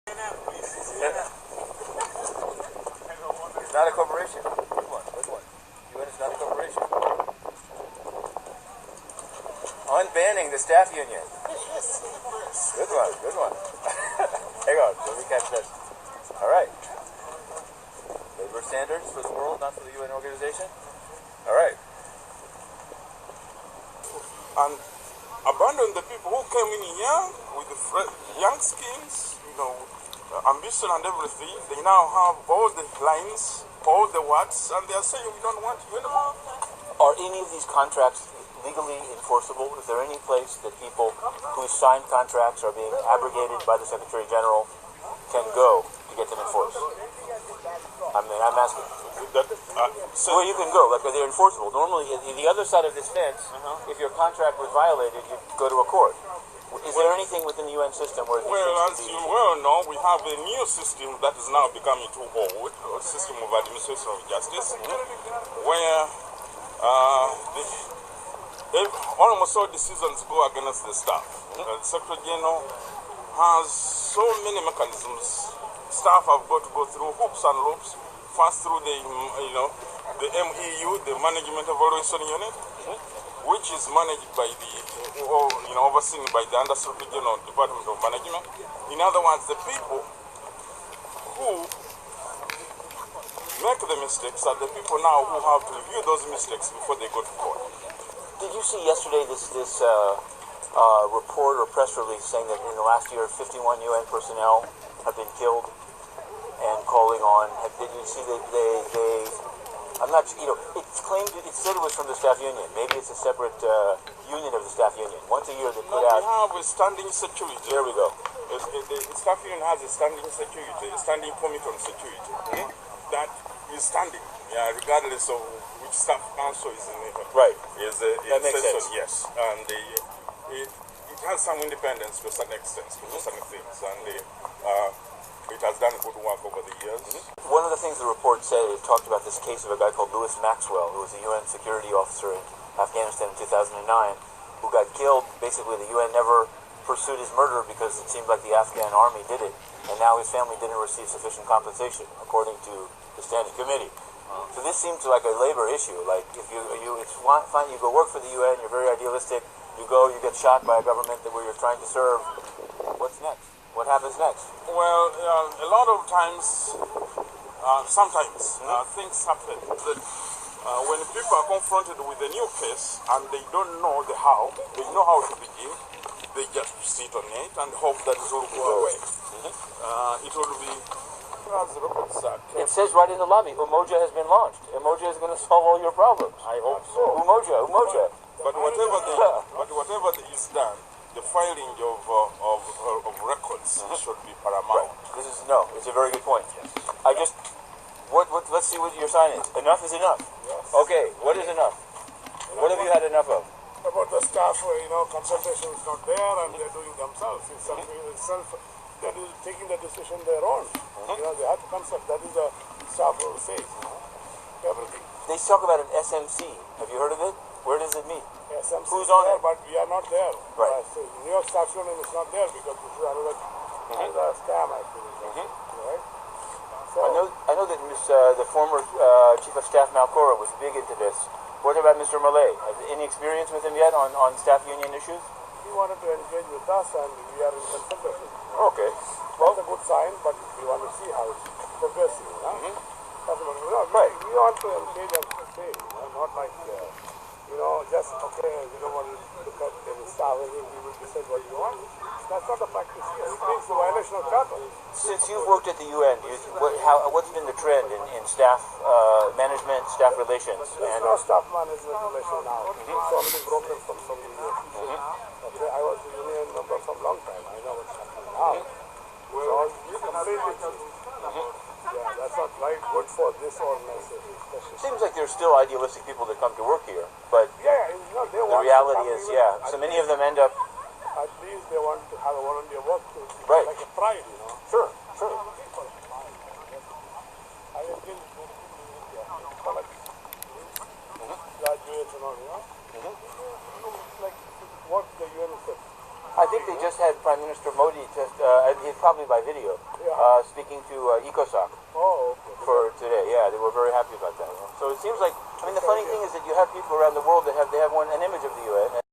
It's not a corporation. Good one, good one. UN is not a corporation. Unbanning the staff union. Good one, good one. Hang on, let me catch this. All right. Labor standards for the world, not for the UN organization? All right. And abandon the people who came in young with the young skills, ambition and everything. They now have all the lines, all the words, and they are saying we don't want you anymore. Are any of these contracts legally enforceable? Is there any place that people who sign contracts are being abrogated by the Secretary General can go to get them enforced? I mean, I'm asking. Where you can go, like they're enforceable. Normally, in the other side of this fence, if your contract was violated, you go to a court. Is there anything within the UN system where these as things you well know, we have a new system that is now becoming too old, a system of administration of justice, where almost all decisions go against the staff. The Secretary General has so many mechanisms. Staff have got to go through hoops and loops. First through the the MEU, the Management Evaluation Unit, which is managed by overseen by the Undersecretary General Department of Management. In other words, the people who make the mistakes are the people now who have to review those mistakes before they go to court. Did you see yesterday this report or press release saying that in the last year 51 UN personnel have been killed? And calling on, did you see that they I'm not, it's claimed, it said it was from the staff union. Maybe it's a separate union of the staff union. Once a year they put out. We have a standing security. There we go. The staff union has a standing security, a standing committee on security that is standing, regardless of which staff council is in it. Right. That makes sense. Yes, and it has some independence to a certain extent, to do certain things, and it has done good work over the years. One of the things the report said, it talked about this case of a guy called Louis Maxwell, who was a UN security officer in Afghanistan in 2009, who got killed. Basically, the UN never pursued his murder because it seemed like the Afghan army did it, and now his family didn't receive sufficient compensation, according to the Standing Committee. So this seems like a labor issue. Like, if it's fine, you go work for the UN, you're very idealistic, you go, you get shot by a government where you're trying to serve. What's next? What happens next? Well, a lot of times, sometimes things happen that when people are confronted with a new case and they don't know the how, they know how to begin, they just sit on it and hope that it will go away. It will be, as the reports are. It says right in the lobby, Umoja has been launched. Umoja is going to solve all your problems. I hope so. Umoja. But whatever is done, the filing of records should be paramount. Right. It's a very good point. Yes. Let's see what your sign is. Enough is enough. Yes. Okay, what is enough? What have you had enough of? About the staff, consultation is not there and they're doing themselves. It's something itself that is taking the decision their own. They have to consult. That is the staff will say. Everything. They talk about an SMC. Have you heard of it? Where does it meet? SMC Who's on there, it? but we are not there. Right. So New York Staff Union is not there because this is another scam, I think. Right? So, I know that the former Chief of Staff Malcorra was big into this. What about Mr. Malay? Any experience with him yet on staff union issues? he wanted to engage with us and we are in consultation. Okay. Well, that's a good sign, but we want to see how it's progressing. Right. We want to engage and stay, not like, just, we don't want to look at the staff and we will decide what we want. That's not the practice here. It means the violation of charter. Since you've worked at the UN, what's been the trend in staff management, staff relations? There's no staff management relation now. It's already broken from so many years. Okay, I was a union member for a long time. I know what's happening now. Well, you completely... Yeah, that's not right good for this organization. Seems like there's still idealistic people that come to work here, but they the reality is, so many of them end up... At least they want to have a volunteer work too. Right. Like a pride, Sure. I have been college, graduates and all, like what the UN said. I think they just had Prime Minister Modi, probably by video, speaking to ECOSOC for today. Yeah, they were very happy about that. So it seems like, I mean, the funny thing is that you have people around the world that have an image of the UN.